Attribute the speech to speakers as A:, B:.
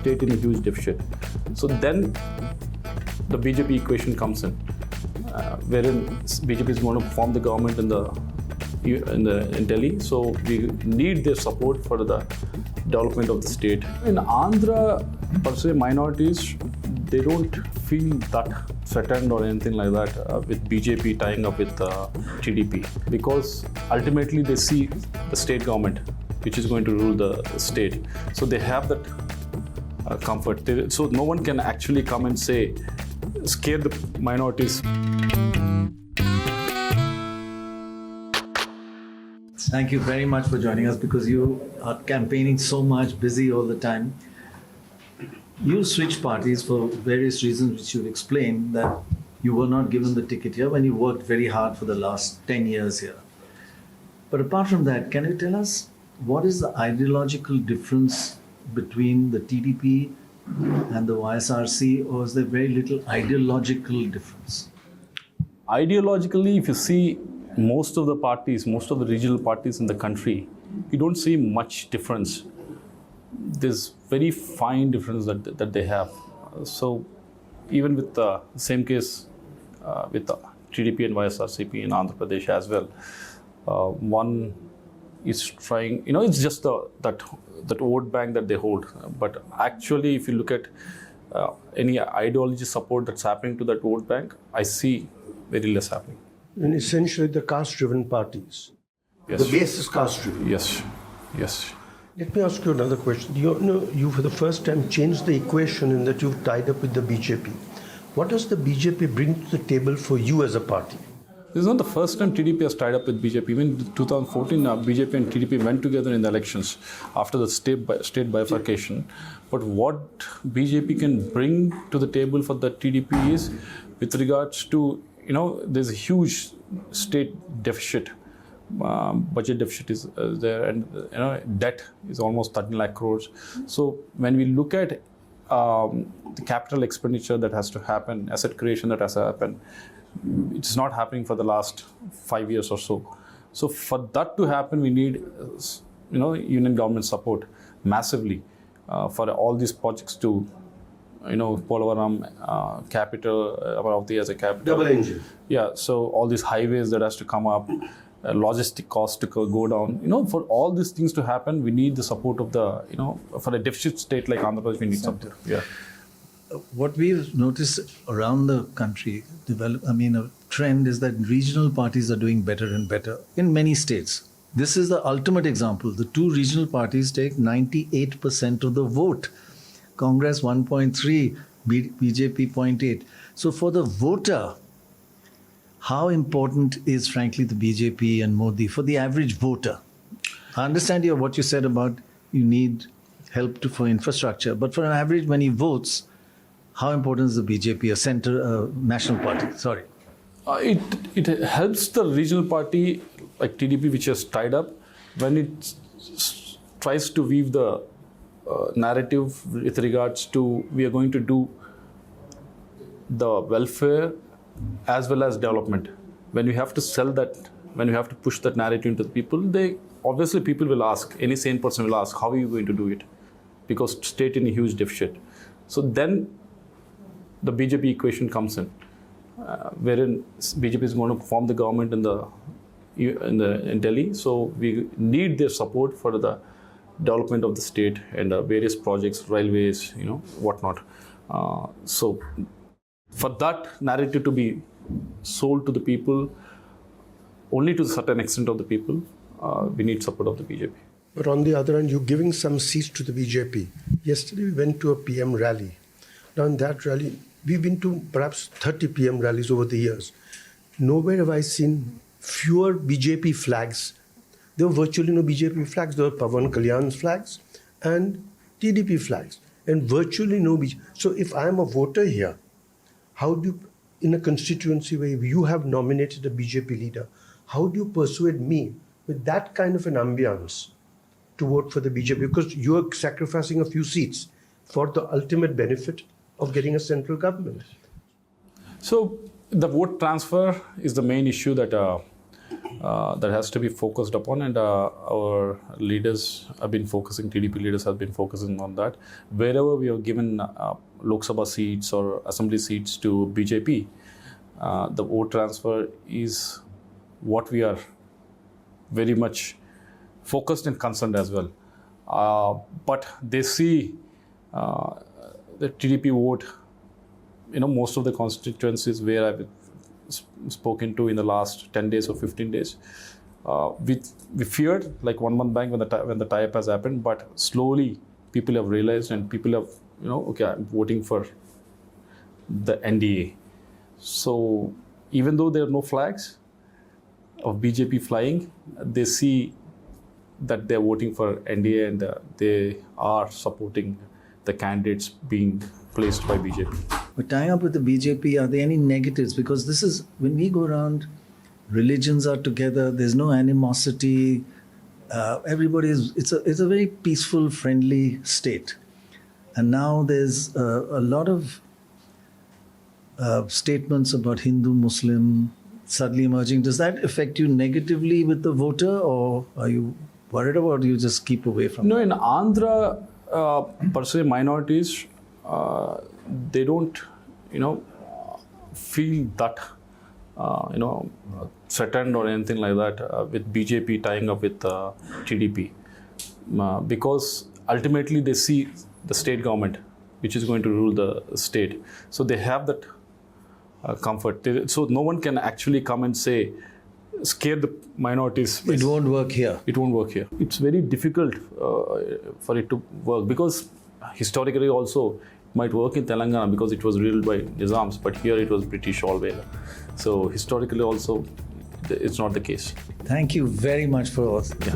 A: state in a huge deficit. So then the BJP equation comes in, wherein BJP is going to form the government in Delhi. So we need their support for the development of the state. In Andhra, per se, minorities, they don't feel that threatened or anything like that with BJP tying up with TDP, because ultimately they see the state government which is going to rule the state. So they have that comfort. So no one can actually come and say, scare the minorities.
B: Thank you very much for joining us, because you are campaigning so much, busy all the time. You switched parties for various reasons which you've explained, that you were not given the ticket here when you worked very hard for the last 10 years here. But apart from that, can you tell us what is the ideological difference between the TDP and the YSRC, or is there very little ideological difference?
A: Ideologically, if you see most of the parties, most of the regional parties in the country, you don't see much difference. There's very fine difference that they have. So even with the same case with the TDP and YSRCP in Andhra Pradesh as well, one is trying, it's just that vote bank that they hold. But actually, if you look at any ideology support that's happening to that vote bank, I see very less happening.
C: And essentially the caste-driven parties.
A: Yes.
C: The base is caste-driven.
A: Yes.
C: Let me ask you another question. You for the first time changed the equation in that you've tied up with the BJP. What does the BJP bring to the table for you as a party?
A: This is not the first time TDP has tied up with BJP. Even in 2014, BJP and TDP went together in the elections after the state bifurcation. But what BJP can bring to the table for the TDP is, with regards to, there's a huge state deficit. Budget deficit is there, and debt is almost 13 lakh crores. So when we look at the capital expenditure that has to happen, asset creation that has to happen, it's not happening for the last 5 years or so. So for that to happen, we need union government support massively for all these projects to, Polavaram capital, Amaravati as a capital.
C: Double engine.
A: Yeah, so all these highways that has to come up, logistic costs to go down. For all these things to happen, we need the support of the, for a deficit state like Andhra Pradesh, we need support. Yeah.
B: What we've noticed around the country, a trend is that regional parties are doing better and better in many states. This is the ultimate example. The two regional parties take 98% of the vote. Congress 1.3, BJP 0.8. So for the voter, how important is frankly the BJP and Modi for the average voter? I understand what you said about you need help for infrastructure, but for an average, when he votes, how important is the BJP, a national party? Sorry.
A: It helps the regional party like TDP, which has tied up, when it tries to weave the narrative with regards to we are going to do the welfare as well as development. When we have to sell that, when we have to push that narrative into the people, people will ask, any sane person will ask, how are you going to do it? Because state in a huge deficit. So then the BJP equation comes in, wherein BJP is going to form the government in Delhi. So we need their support for the development of the state and various projects, railways, whatnot. So for that narrative to be sold to the people, only to a certain extent of the people, we need support of the BJP.
C: But on the other hand, you're giving some seats to the BJP. Yesterday we went to a PM rally. Now in that rally, we've been to perhaps 30 PM rallies over the years. Nowhere have I seen fewer BJP flags. There were virtually no BJP flags. There were Pawan Kalyan's flags and TDP flags, and virtually no BJP. So if I am a voter here, how do you, in a constituency where you have nominated a BJP leader, how do you persuade me with that kind of an ambience to vote for the BJP? Because you're sacrificing a few seats for the ultimate benefit of getting a central government.
A: So the vote transfer is the main issue that that has to be focused upon, and our leaders have been focusing, TDP leaders have been focusing on that. Wherever we have given Lok Sabha seats or assembly seats to BJP, the vote transfer is what we are very much focused and concerned as well. But they see the TDP vote, most of the constituencies where I've spoken to in the last 10 days or 15 days, we feared like one month back when the tie-up has happened, but slowly people have realized and people have, okay, I'm voting for the NDA. So even though there are no flags of BJP flying, they see that they're voting for NDA and they are supporting the candidates being placed by BJP.
B: But tying up with the BJP, are there any negatives? Because this is, when we go around, religions are together, there's no animosity, it's a very peaceful, friendly state. And now there's a lot of statements about Hindu, Muslim suddenly emerging. Does that affect you negatively with the voter, or are you worried about it? You just keep away from
A: No,
B: it?
A: in Andhra, per se, minorities, they don't, feel that, threatened or anything like that with BJP tying up with TDP, because ultimately they see the state government, which is going to rule the state. So they have that comfort. So no one can actually come and say, scare the minorities.
B: It won't work here.
A: It won't work here. It's very difficult for it to work, because historically also it might work in Telangana because it was ruled by Nizams, but here it was British always. So historically also it's not the case.
B: Thank you very much for all.
A: Yeah.